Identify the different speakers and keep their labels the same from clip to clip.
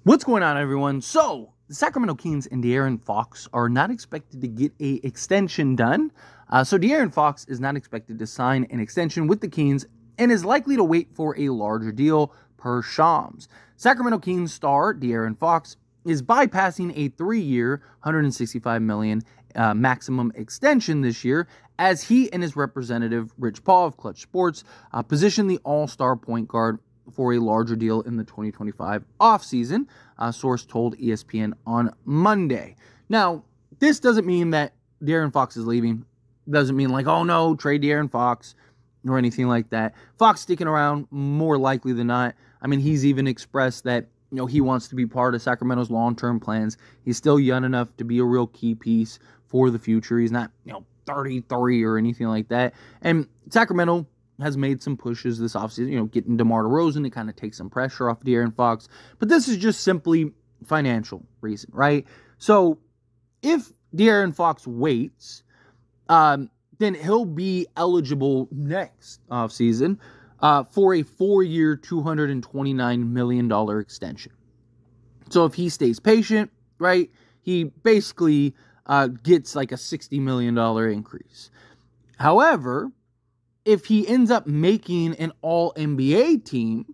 Speaker 1: What's going on, everyone? So, the Sacramento Kings and De'Aaron Fox are not expected to get an extension done. So, De'Aaron Fox is not expected to sign an extension with the Kings and is likely to wait for a larger deal per Shams. Sacramento Kings star De'Aaron Fox is bypassing a 3-year, $165 million maximum extension this year as he and his representative, Rich Paul of Clutch Sports, position the all-star point guard for a larger deal in the 2025 offseason, source told ESPN on Monday. Now, this doesn't mean that De'Aaron Fox is leaving. Doesn't mean like, oh no, trade De'Aaron Fox or anything like that. Fox sticking around more likely than not. I mean, he's even expressed that, he wants to be part of Sacramento's long-term plans. He's still young enough to be a real key piece for the future. He's not, 33 or anything like that. And Sacramento has made some pushes this offseason, getting Demar Derozan to kind of take some pressure off De'Aaron Fox. But this is just simply financial reason, right? So if De'Aaron Fox waits, then he'll be eligible next offseason for a 4-year, $229 million extension. So if he stays patient, right, he basically gets like a $60 million increase. However, if he ends up making an all-NBA team,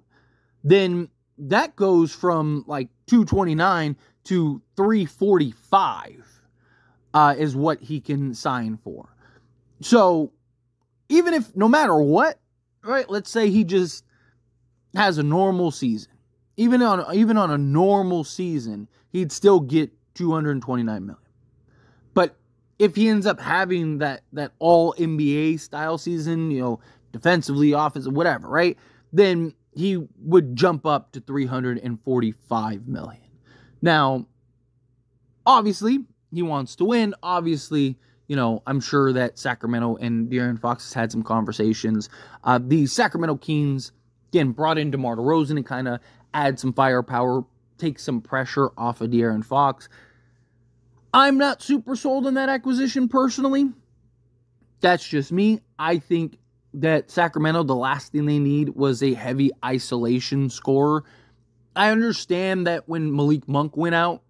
Speaker 1: then that goes from like 229 to 345 is what he can sign for. So even if, no matter what, right, let's say he just has a normal season. Even on a normal season, he'd still get $229 million. But if he ends up having that all NBA style season, defensively, offensive, whatever, right? Then he would jump up to $345 million. Now, obviously, he wants to win. Obviously, I'm sure that Sacramento and De'Aaron Fox has had some conversations. The Sacramento Kings, again, brought in DeMar DeRozan and kind of add some firepower, take some pressure off of De'Aaron Fox. I'm not super sold on that acquisition personally. That's just me. I think that Sacramento, the last thing they need was a heavy isolation scorer. I understand that when Malik Monk went out,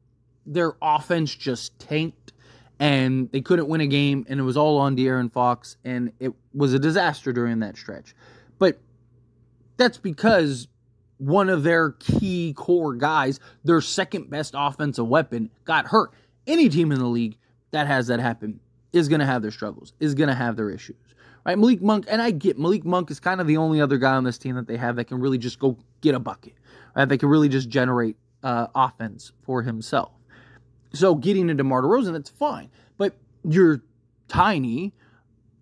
Speaker 1: their offense just tanked and they couldn't win a game, and it was all on De'Aaron Fox, and it was a disaster during that stretch. But that's because one of their key core guys, their second best offensive weapon, got hurt. Any team in the league that has that happen is going to have their struggles, is going to have their issues, right? Malik Monk, and I get Malik Monk is kind of the only other guy on this team that they have that can really just go get a bucket, right? That can really just generate offense for himself. So getting into DeMar DeRozan, that's fine. But you're tiny.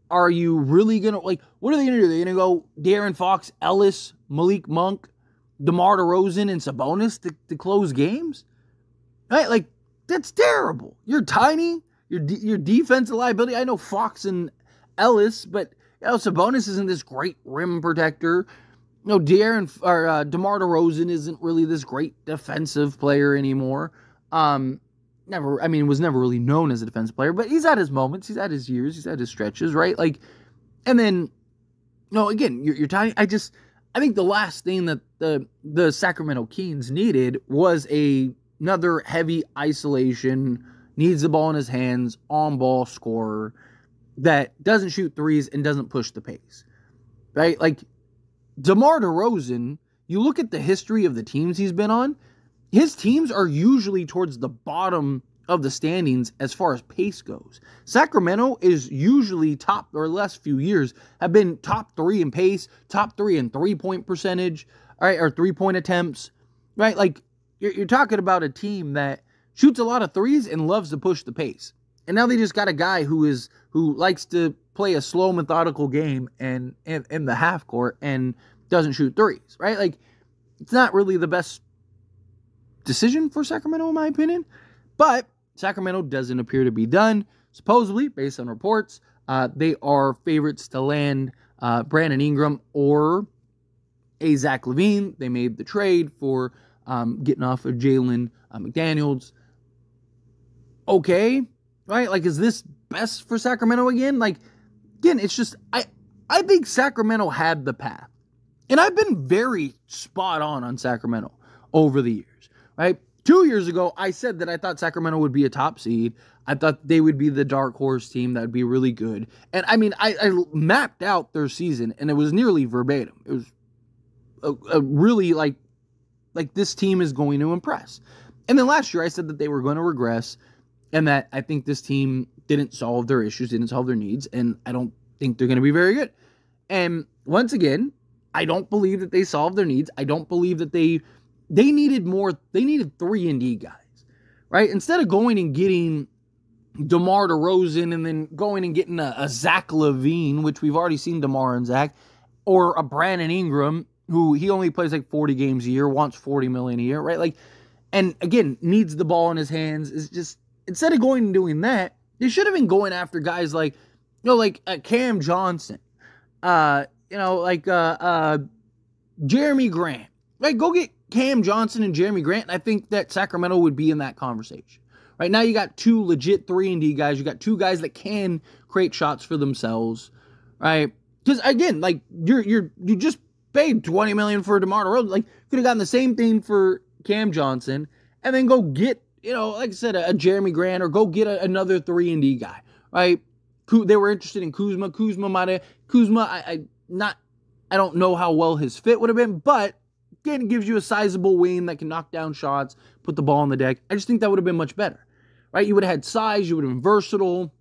Speaker 1: Are you really going to, what are they going to do? They're going to go De'Aaron Fox, Ellis, Malik Monk, DeMar DeRozan, and Sabonis to close games? Right? That's terrible. You're tiny. Your defensive liability. I know Fox and Ellis, but Sabonis isn't this great rim protector. DeMar DeRozan isn't really this great defensive player anymore. Was never really known as a defensive player, but he's had his moments, he's had his years, he's had his stretches, right? And then, again, you're tiny. I think the last thing that the Sacramento Kings needed was another heavy isolation, needs the ball in his hands, on-ball scorer that doesn't shoot threes and doesn't push the pace, right? DeMar DeRozan, you look at the history of the teams he's been on, his teams are usually towards the bottom of the standings as far as pace goes. Sacramento is usually top, or the last few years, have been top 3 in pace, top 3 in three-point percentage, all right, or three-point attempts, right? You're talking about a team that shoots a lot of threes and loves to push the pace. And now they just got a guy who likes to play a slow, methodical game and in the half court and doesn't shoot threes, right? It's not really the best decision for Sacramento, in my opinion. But Sacramento doesn't appear to be done. Supposedly, based on reports, they are favorites to land Brandon Ingram or a Zach Lavine. They made the trade for getting off of Jalen McDaniels. Okay, right? Is this best for Sacramento again? Again, it's just, I think Sacramento had the path. And I've been very spot on Sacramento over the years, right? 2 years ago, I said that I thought Sacramento would be a top seed. I thought they would be the dark horse team that would be really good. And I mean, I mapped out their season, and it was nearly verbatim. It was a really like this team is going to impress. And then last year, I said that they were going to regress, and that I think this team didn't solve their issues, didn't solve their needs, and I don't think they're going to be very good. And once again, I don't believe that they solved their needs. I don't believe that they needed more. They needed 3-and-D guys, right? Instead of going and getting Demar Derozan and then going and getting a Zach Lavine, which we've already seen Demar and Zach, or a Brandon Ingram, who he only plays like 40 games a year, wants $40 million a year, right? Like, and again, needs the ball in his hands. Is just, instead of going and doing that, they should have been going after guys like, like Cam Johnson, Jeremy Grant. Right, go get Cam Johnson and Jeremy Grant, and I think that Sacramento would be in that conversation. Right now, you got 2 legit 3-and-D guys. You got 2 guys that can create shots for themselves. Right, because again, like you just paid $20 million for DeMar DeRozan. Like, could have gotten the same thing for Cam Johnson, and then go get, like I said, a Jeremy Grant, or go get another 3-and-D guy. Right, they were interested in Kuzma. I don't know how well his fit would have been, but again, it gives you a sizable wing that can knock down shots, put the ball on the deck. I just think that would have been much better, right? You would have had size, you would have been versatile,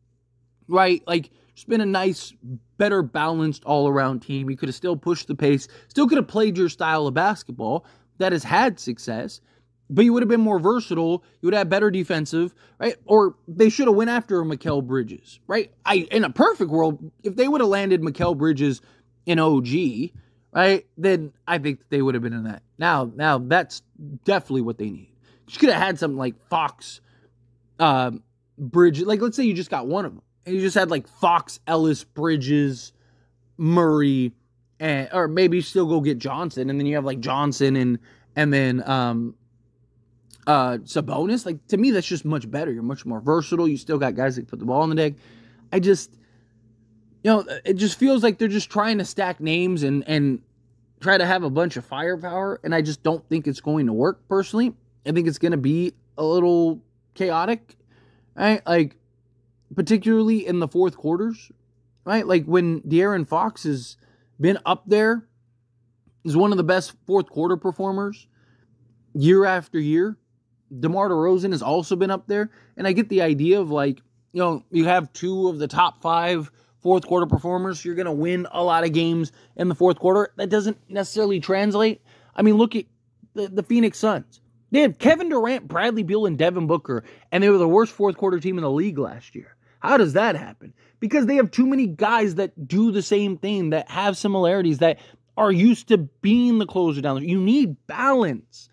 Speaker 1: right? Like, just been a nice, better balanced all-around team. You could have still pushed the pace, still could have played your style of basketball that has had success, but you would have been more versatile. You would have better defensive, right? Or they should have went after Mikal Bridges, right? In a perfect world, if they would have landed Mikal Bridges in OG, right, then I think they would have been in that. Now that's definitely what they need. You could have had something like Fox, Bridges. Like, let's say you just got one of them, and you just had like Fox, Ellis, Bridges, Murray, or maybe you still go get Johnson, and then you have like Johnson and then Sabonis. Like, to me, that's just much better. You're much more versatile. You still got guys that can put the ball on the deck. It just feels like they're just trying to stack names and try to have a bunch of firepower, and I just don't think it's going to work, personally. I think it's going to be a little chaotic, right? Like, particularly in the fourth quarters, right? Like, when De'Aaron Fox has been up there, is one of the best fourth quarter performers year after year. DeMar DeRozan has also been up there, and I get the idea of, like, you have 2 of the top 5 fourth quarter performers. You're going to win a lot of games in the fourth quarter. That doesn't necessarily translate. I mean, look at the Phoenix Suns. They had Kevin Durant, Bradley Beal, and Devin Booker, and they were the worst fourth quarter team in the league last year. How does that happen? Because they have too many guys that do the same thing, that have similarities, that are used to being the closer down there. You need balance.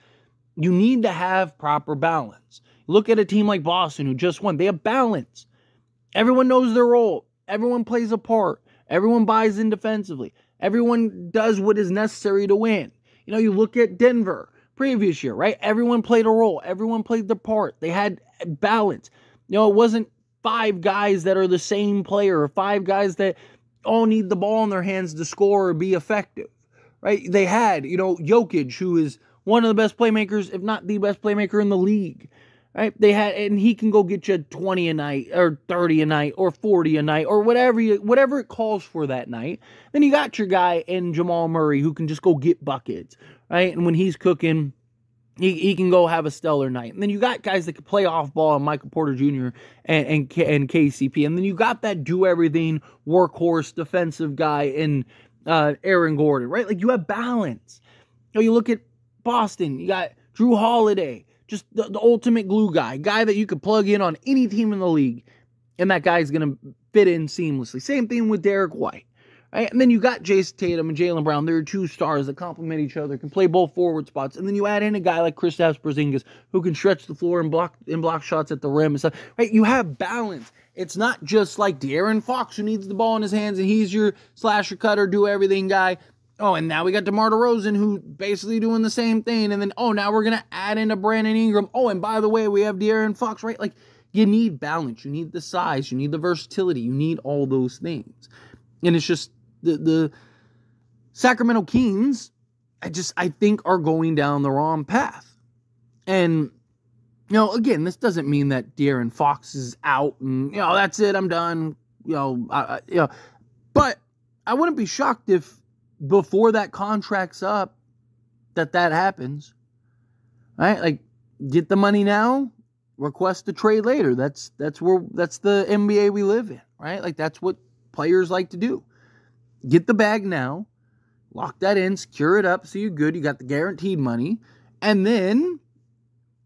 Speaker 1: You need to have proper balance. Look at a team like Boston, who just won. They have balance. Everyone knows their role. Everyone plays a part. Everyone buys in defensively. Everyone does what is necessary to win. You look at Denver previous year, right? Everyone played a role. Everyone played their part. They had balance. It wasn't 5 guys that are the same player, or 5 guys that all need the ball in their hands to score or be effective, right? They had, Jokic, who is one of the best playmakers, if not the best playmaker in the league. Right? They had, and he can go get you 20 a night, or 30 a night, or 40 a night, or whatever it calls for that night. Then you got your guy in Jamal Murray, who can just go get buckets, right? And when he's cooking, he can go have a stellar night. And then you got guys that can play off ball, and Michael Porter Jr. and KCP. And then you got that do everything workhorse defensive guy in Aaron Gordon, right? Like, you have balance. You look at Boston, you got Drew Holiday. Just the ultimate glue guy that you could plug in on any team in the league, and that guy's going to fit in seamlessly. Same thing with Derek White, right? And then you got Jason Tatum and Jaylen Brown. They're 2 stars that complement each other, can play both forward spots. And then you add in a guy like Kristaps Porzingis, who can stretch the floor and block shots at the rim and stuff, right? You have balance. It's not just like De'Aaron Fox, who needs the ball in his hands, and he's your slasher cutter, do everything guy. Oh, and now we got DeMar DeRozan, who basically doing the same thing. And then, now we're going to add in a Brandon Ingram. Oh, and by the way, we have De'Aaron Fox, right? Like, you need balance. You need the size. You need the versatility. You need all those things. And it's just the Sacramento Kings, I think, are going down the wrong path. And Again, this doesn't mean that De'Aaron Fox is out and, that's it, I'm done. But I wouldn't be shocked if before that contract's up that happens. Right? Like, get the money now, request a trade later. That's the NBA we live in, right? Like, that's what players like to do. Get the bag now, lock that in, secure it up so you're good. You got the guaranteed money. And then,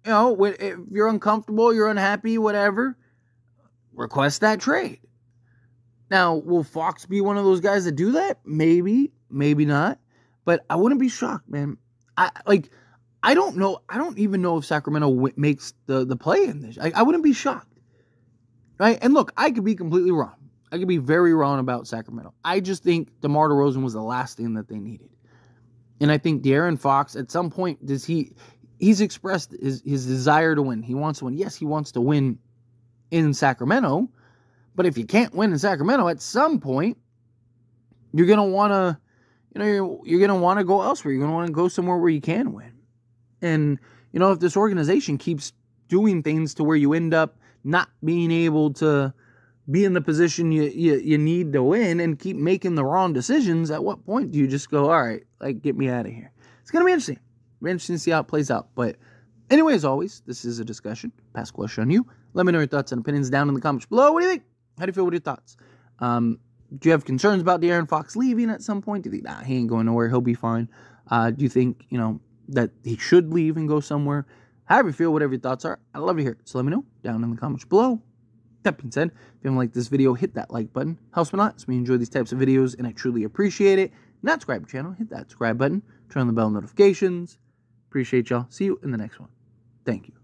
Speaker 1: if you're uncomfortable, you're unhappy, whatever, request that trade. Now, will Fox be one of those guys that do that? Maybe, maybe not. But I wouldn't be shocked, man. I don't know. I don't even know if Sacramento makes the play in this. I wouldn't be shocked. Right? And look, I could be completely wrong. I could be very wrong about Sacramento. I just think DeMar DeRozan was the last thing that they needed. And I think De'Aaron Fox, at some point, he's expressed his desire to win. He wants to win. Yes, he wants to win in Sacramento. But if you can't win in Sacramento, at some point, you're going to want to, you're going to want to go elsewhere. You're going to want to go somewhere where you can win. And, if this organization keeps doing things to where you end up not being able to be in the position you need to win and keep making the wrong decisions, at what point do you just go, all right, get me out of here? It's going to be interesting. Very interesting to see how it plays out. But anyway, as always, this is a discussion. Pass question on you. Let me know your thoughts and opinions down in the comments below. What do you think? How do you feel with your thoughts? Do you have concerns about De'Aaron Fox leaving at some point? Do you think, he ain't going nowhere, he'll be fine? Do you think, that he should leave and go somewhere? However you feel, whatever your thoughts are, I'd love to hear it. So let me know down in the comments below. That being said, if you haven't liked this video, hit that like button. Helps me a lot. So we enjoy these types of videos, and I truly appreciate it. Not subscribe to the channel, hit that subscribe button. Turn on the bell notifications. Appreciate y'all. See you in the next one. Thank you.